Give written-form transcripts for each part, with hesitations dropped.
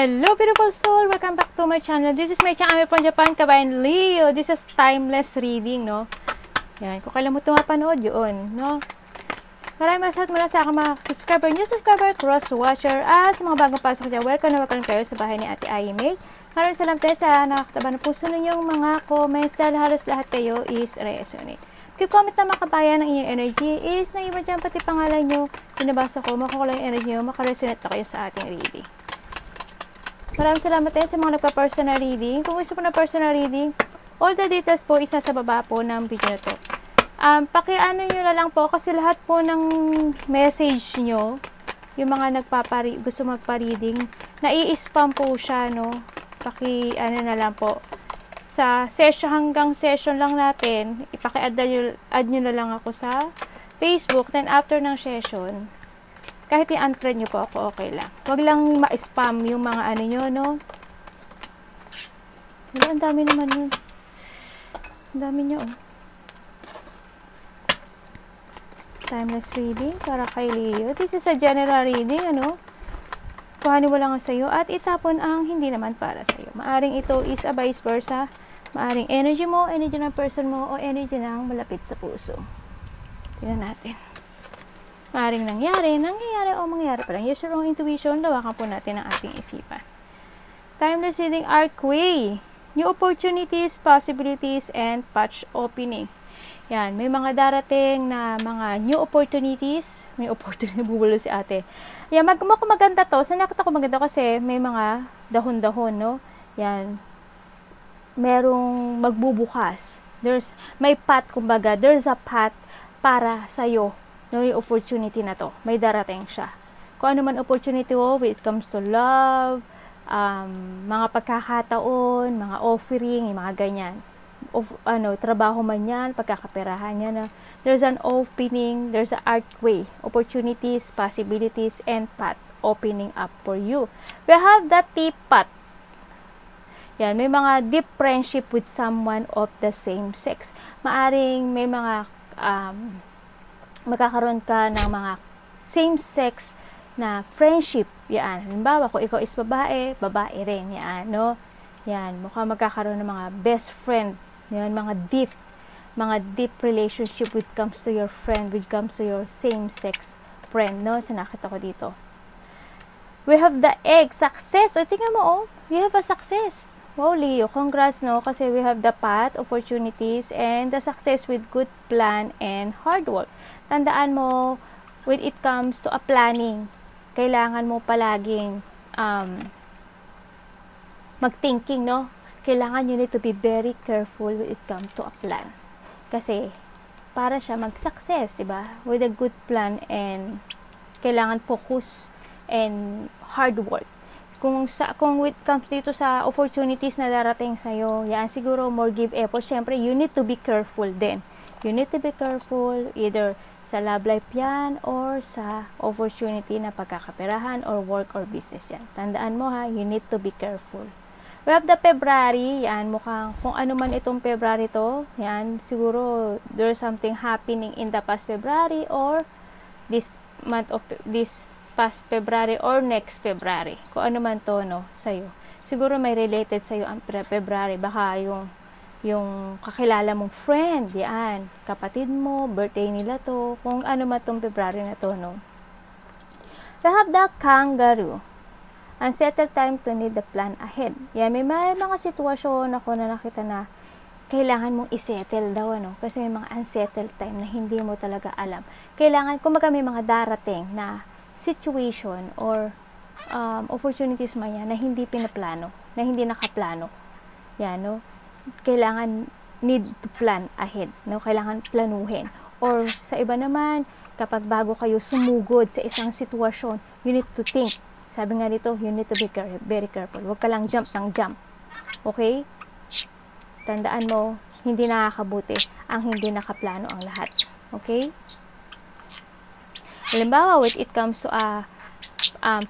Hello beautiful soul! Welcome back to my channel. This is my channel from Japan, Kabayan Leo. This is timeless reading, no? Yan, kung kailan mo ito mapanood yun, no? Maraming masahat mula sa aking mga subscriber, new subscriber, cross-watcher, sa mga bagong pasok dyan. Welcome na welcome kayo sa bahay ni Ate Aimee. Maraming salamat tayo sa nakakataba ng puso ninyong mga comments dahil halos lahat kayo is resonate. Comment na makabayan ng inyong energy is na iba dyan pati pangalan nyo. Pinabasa ko, makukulang yung energy nyo, makaresonate na kayo sa ating reading. Maraming salamat tayo sa mga nagpa-personal reading. Kung gusto po na personal reading, all the details po isa sa baba po ng video na to. Paki-ano nyo na lang po kasi lahat po ng message nyo, yung mga gusto magpa-reading, nai-spam po siya, no? Paki-ano na lang po. Sa session hanggang session lang natin, ipaki-add nyo na lang ako sa Facebook. Then after ng session, kahit i-unfriend nyo po ako, okay lang. Huwag lang ma-spam yung mga ano nyo, no? Wala, ang dami naman yun. Ang dami nyo, oh. Timeless reading para kay Leo. This is a general reading, ano? Kuhanin mo lang sa'yo at itapon ang hindi naman para sa'yo. Maaring ito is a vice versa. Maaring energy mo, energy ng person mo, o energy ng malapit sa puso. Tingnan natin. Maaring nangyari o mangyari pa lang. Use your own intuition, lawakan po natin ang ating isipan. Timeless reading Archway. New opportunities, possibilities, and patch opening. Yan, may mga darating na mga new opportunities. May opportunity, bubulo si ate. Yan, maganda to. Sa nakita ko maganda kasi may mga dahon-dahon, no? Yan. Merong magbubukas. May path, kumbaga. There's a path para sa'yo. No, yung opportunity na to. May darating siya. Kung ano man opportunity mo, when it comes to love, mga pagkakataon, mga offering, yung mga ganyan. Trabaho man yan, pagkakaperahan yan. There's an opening, there's an archway, opportunities, possibilities, and path opening up for you. We have the teapot. Yan, may mga deep friendship with someone of the same sex. Maaring may mga magkakaroon ka ng mga same-sex na friendship. Yan. Halimbawa, kung ikaw is babae, babae rin. Yan, no? Yan. Mukhang magkakaroon ng mga best friend. Yan, mga deep relationship when it comes to your friend, when it comes to your same-sex friend, no? So, nakita ko dito. We have the egg. Success. O, tingnan mo, oh. We have a success. Wow, Leo, congrats, no? Kasi we have the path, opportunities, and the success with good plan and hard work. Tandaan mo, when it comes to a planning, kailangan mo palaging mag-thinking, no? Kailangan you need to be very careful when it comes to a plan. Kasi, para siya mag-success, diba? With a good plan and kailangan focus and hard work. Kung it comes dito sa opportunities na darating sa'yo, yan, siguro more give effort. Siyempre, you need to be careful din. You need to be careful either sa love life yan or sa opportunity na pagkakaperahan or work or business yan. Tandaan mo ha, you need to be careful. We have the February, yan, mukhang kung ano man itong February to, yan, siguro there's something happening in the past February or this past February or next February. Kung ano man to, no, sa'yo. Siguro may related sa'yo ang February. Baka yung kakilala mong friend, yan, kapatid mo, birthday nila to, kung ano man tong February na to, no. We have the kangaroo. Unsettled time to need the plan ahead. Yan, may mga sitwasyon ako na nakita na kailangan mong isettle daw, ano, kasi may mga unsettled time na hindi mo talaga alam. Kailangan, kumbaga may mga darating na situation or opportunities man yan na hindi pinaplano, na hindi nakaplano. Yan, no? Kailangan need to plan ahead, no? Kailangan planuhin. Or sa iba naman, kapag bago kayo sumugod sa isang sitwasyon, you need to think. Sabi nga dito, you need to be very careful. Huwag ka lang jump ng jump. Okay? Tandaan mo, hindi nakakabuti ang hindi nakaplano ang lahat. Okay? Halimbawa, when it comes to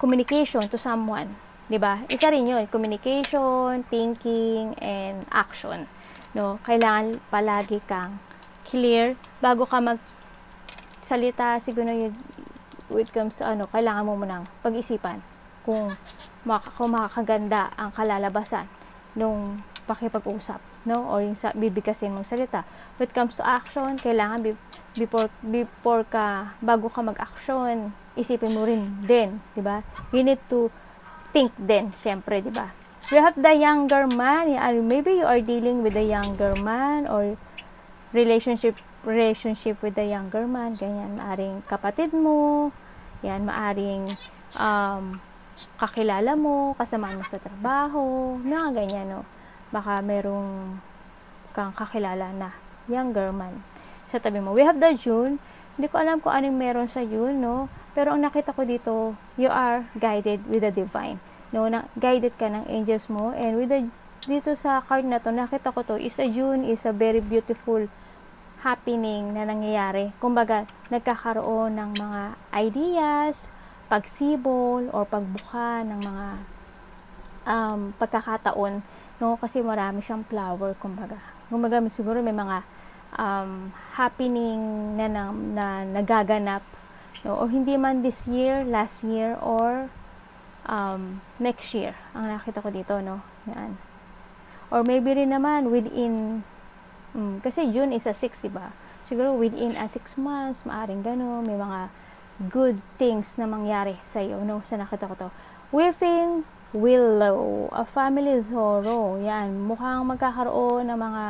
communication to someone, di ba? Isa rin yun, communication, thinking, and action. No? Kailangan palagi kang clear bago ka magsalita. Siguro yun, when it comes to kailangan mo munang pag-isipan kung makakaganda ang kalalabasan nung pakipag-usap, no? Or yung bibigkasin mong salita. When it comes to action, kailangan bago ka mag-action, isipin mo rin din, di ba? You need to think din, syempre, di ba? You have the younger man, maybe you are dealing with the younger man or relationship with the younger man, ganyan, maaring kapatid mo, yan, maaring kakilala mo, kasamaan mo sa trabaho, na ganyan, no? Baka merong kang kakilala na younger man sa tabi mo. We have the June. Hindi ko alam kung anong meron sa June, no? Pero ang nakita ko dito, you are guided with the divine, no? Guided ka ng angels mo, and with dito sa card na to, nakita ko to, is a June, is a very beautiful happening na nangyayari. Kumbaga, nagkakaroon ng mga ideas, pagsibol, or pagbuka ng mga pagkakataon, no? Kasi marami siyang flower, kumbaga. Kumbaga, siguro may mga happening na nagaganap, no? Or hindi man this year, last year, or next year. Ang nakita ko dito, no? Yan. Or maybe rin naman within kasi June is a 6, diba? Siguro within 6 months, maaring gano'n, may mga good things na mangyari sa iyo, no? Sa nakita ko to. Weeping willow, a family sorrow. Yan, mukhang magkakaroon ng mga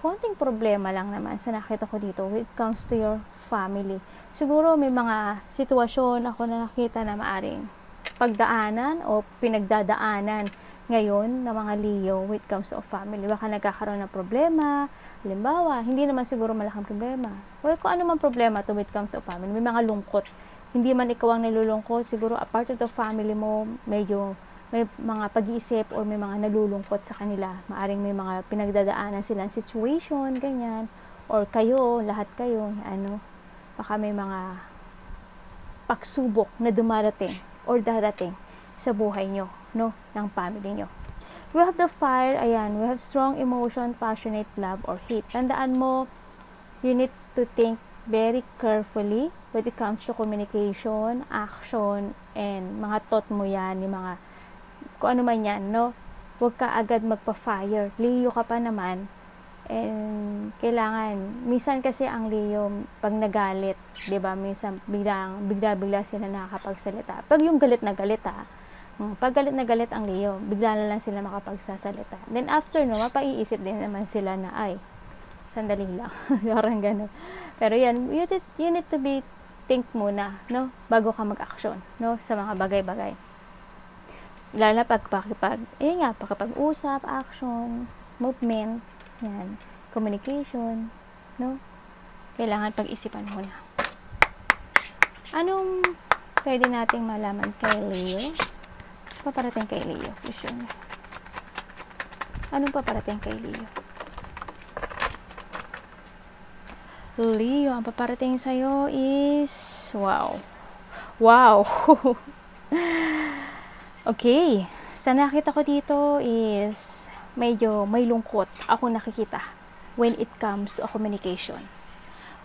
konting problema lang naman sa nakita ko dito when it comes to your family. Siguro may mga sitwasyon ako na nakita na maaring pagdaanan o pinagdadaanan ngayon ng mga Leo when it comes to family. Baka nagkakaroon ng problema. Halimbawa, hindi naman siguro malaking problema. Well, kung ano man problema to when it comes to family, may mga lungkot. Hindi man ikaw ang nalulungkot, siguro a part of the family mo, medyo may mga pag-iisip or may mga nalulungkot sa kanila. Maaring may mga pinagdadaanan silang situation, ganyan. Or kayo, lahat kayo, baka may mga pagsubok na dumarating or darating sa buhay nyo, no, ng family nyo. We have the fire, ayan, we have strong emotion, passionate love, or hate. Tandaan mo, you need to think very carefully when it comes to communication, action, and mga thought mo yan, yung mga, kung ano man yan, no? Huwag ka agad magpa-fire. Leo ka pa naman, and kailangan, minsan kasi ang Leo, pag nagalit, diba, minsan bigla sila nakakapagsalita. Pag yung galit na galit, pag galit na galit ang Leo, bigla na lang sila makapagsasalita. Then after, no, mapaiisip din naman sila na, ay, sandali lang. Parang gano'n. Pero yan, you need to think muna, no, bago ka mag-action, no, sa mga bagay-bagay. Lalo na pakipag-usap, action, movement, yan, communication, no, kailangan pag-isipan muna. Anong pwede nating malaman kay Leo? Paparating kay Leo, Vision. Anong paparating kay Leo? Leo, ang paparating sa'yo is, wow. Wow! Okay. Sa nakita ko dito is, medyo may lungkot ako nakikita when it comes to a communication.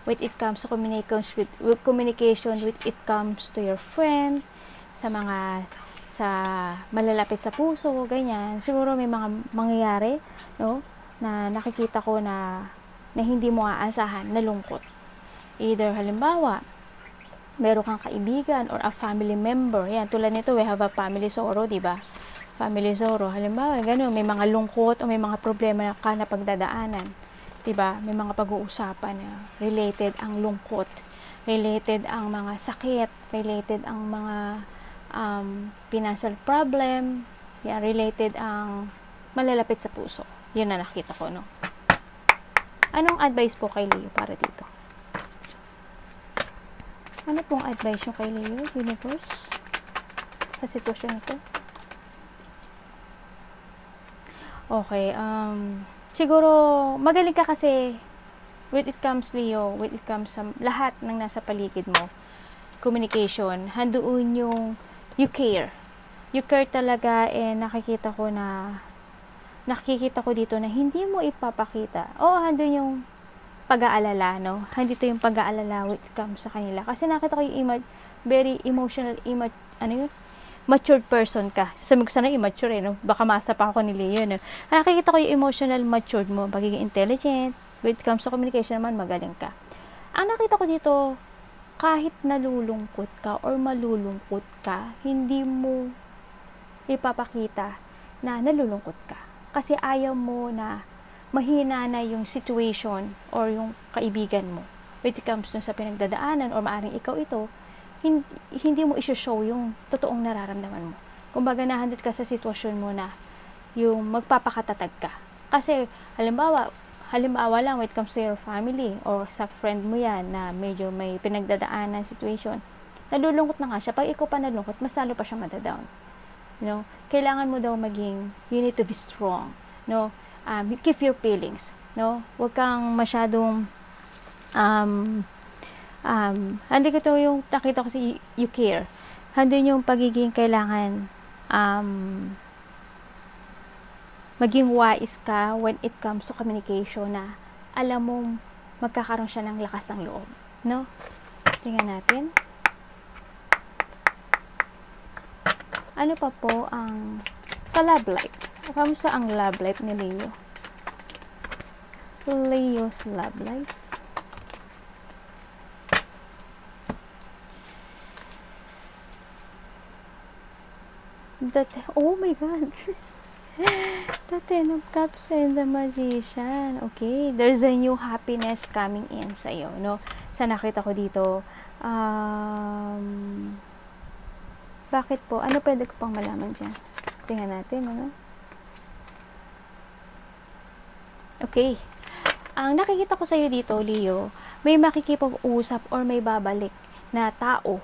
When it comes to communication, when it comes to your friend, sa malalapit sa puso, ganyan. Siguro may mga mangyayari, no, na nakikita ko na hindi mo aasahan na lungkot. Either halimbawa, meron kang kaibigan or a family member. Yan, tulad nito, we have a family sorrow, diba? Family sorrow. Halimbawa, gano'n, may mga lungkot o may mga problema ka na pagdadaanan. Diba? May mga pag-uusapan na related ang lungkot, related ang mga sakit, related ang mga financial problem, yan, related ang malalapit sa puso. Yun na nakita ko, no? Anong advice po kay Leo para dito? Ano pong advice nyo kay Leo, universe, sa sitwasyon ito? Okay, siguro, magaling ka kasi when it comes, Leo, when it comes sa lahat ng nasa paligid mo, communication, handoon yung you care. You care talaga, and nakikita ko dito na hindi mo ipapakita. Handun yung pag-aalala, no? Handito yung pag-aalala when it comes sa kanila. Kasi nakita ko yung very emotional matured person ka. Sabi ko sana immature no? Baka masa pa ako ni Leo, no? Nakikita ko yung emotional matured mo, pagiging intelligent. When it comes to communication naman, magaling ka. Ang nakita ko dito, kahit nalulungkot ka or malulungkot ka, hindi mo ipapakita na nalulungkot ka. Kasi ayaw mo na mahina na yung situation or yung kaibigan mo. When it comes to sa pinagdadaanan or maaring ikaw ito, hindi mo i-show yung totoong nararamdaman mo. Kumbaga nahandot ka sa sitwasyon mo na yung magpapakatatag ka. Kasi halimbawa lang when it comes to your family or sa friend mo yan na medyo may pinagdadaanan situation, nalulungkot na nga siya. Pag ikaw pa nalulungkot, mas lalo pa siya madadown. Kailangan mo daw you need to be strong. Keep your feelings. Huwag kang masyadong hindi ko to yung nakita ko si you care. Hindi yung pagiging kailangan maging wise ka when it comes to communication na alam mong magkakaroon siya ng lakas ng loob. Tingnan natin. Ano pa po ang sa love life? Kamusta ang love life ni Leo? Leo's love life. Oh my God. The Ten of Cups and the Magician. Okay, there's a new happiness coming in sa iyo, Sa nakita ko dito, bakit po? Ano pwede ko pang malaman dyan? Tingnan natin, Okay. Ang nakikita ko sa iyo dito, Leo, may makikipag-usap or may babalik na tao,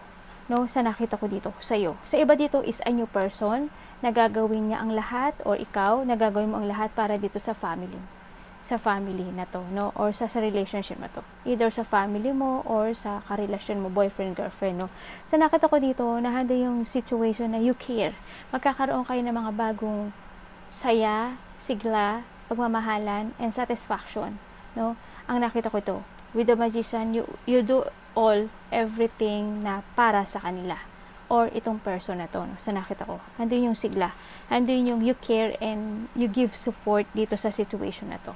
sa nakita ko dito sa iyo. Sa iba dito is a new person, nagagawin niya ang lahat or ikaw, nagagawin mo ang lahat para dito sa family. Sa family na to, or sa relationship na to. Either sa family mo or sa karelasyon mo, boyfriend, girlfriend, Sa nakita ko dito, nahanda yung situation na you care. Magkakaroon kayo ng mga bagong saya, sigla, pagmamahalan, and satisfaction, Ang nakita ko ito, with the Magician, you do everything na para sa kanila or itong person na to, sa nakita ko. Andun yung sigla, andun yung you care and you give support dito sa situation na to.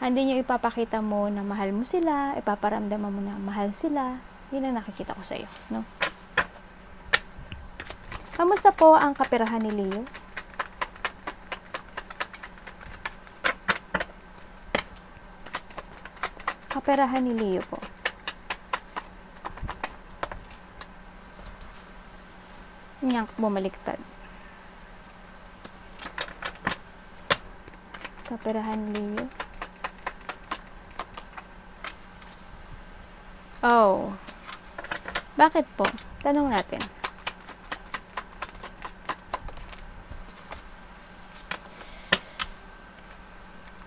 Andun yung ipapakita mo na mahal mo sila, ipaparamdaman mo na mahal sila. Yun ang nakikita ko sa iyo, Kamusta po ang kaperahan ni Leo? Kaperahan ni Leo po. Nyank, bumaliktad. Kaperahan ni Leo. Oh. Bakit po? Tanong natin.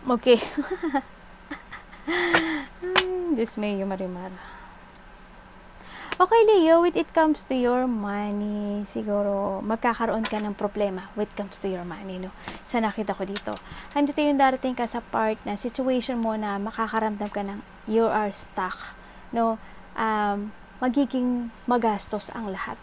Okay. Diyos may Marimar. Okay, Leo, when it comes to your money, siguro magkakaroon ka ng problema when it comes to your money, Sa nakita ko dito. Andito yung darating ka sa part na situation mo na makakaramdam ka ng you are stuck, magiging magastos ang lahat.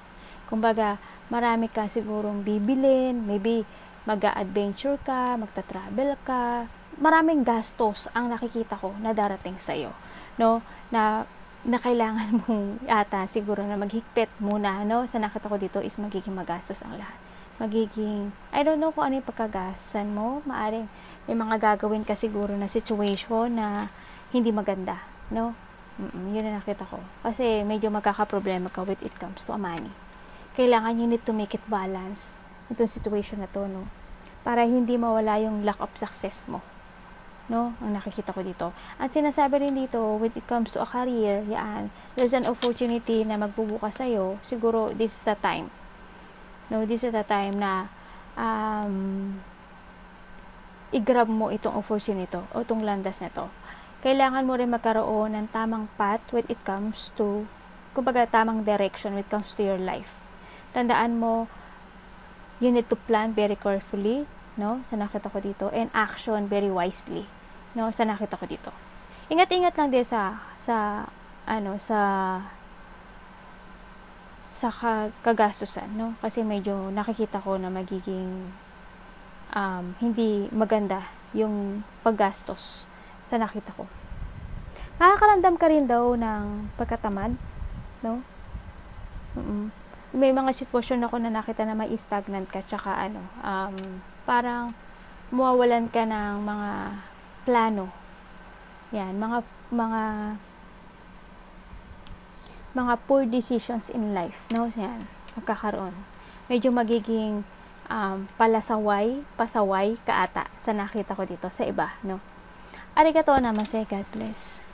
Kumbaga, marami ka sigurong bibilin, maybe mag-a-adventure ka, magta-travel ka, maraming gastos ang nakikita ko na darating sa iyo, na kailangan mong ata siguro na maghigpit muna, Sa nakita ko dito is magiging magastos ang lahat. Magiging, I don't know kung ano yung pagkagasan mo, maaring may mga gagawin ka siguro na situation na hindi maganda, Yun na nakita ko. Kasi medyo magkakaproblema ka with it comes to money. Kailangan you need to make it balance itong situation na to, para hindi mawala yung lack of success mo, ang nakikita ko dito. At sinasabi rin dito, when it comes to a career, there's an opportunity na magbubukas sa'yo. Siguro, this is the time. This is the time na i-grab mo itong opportunity o itong landas na to. Kailangan mo rin magkaroon ng tamang path when it comes to, kumbaga, tamang direction when it comes to your life. Tandaan mo, you need to plan very carefully, sa nakita ko dito, and action very wisely, sa nakita ko dito. Ingat-ingat lang din sa sa kagastusan, no? Kasi medyo nakikita ko na magiging hindi maganda yung paggastos sa nakita ko. Nakakaramdam ka rin daw ng pagkatamad, no? May mga sitwasyon ako na nakita na may stagnant ka, tsaka parang mawawalan ka ng mga plano. Yan, mga poor decisions in life, no? Yan, magkakaroon. Medyo magiging pasaway ka ata sa nakita ko dito sa iba, no? Arigatou namaste, God bless.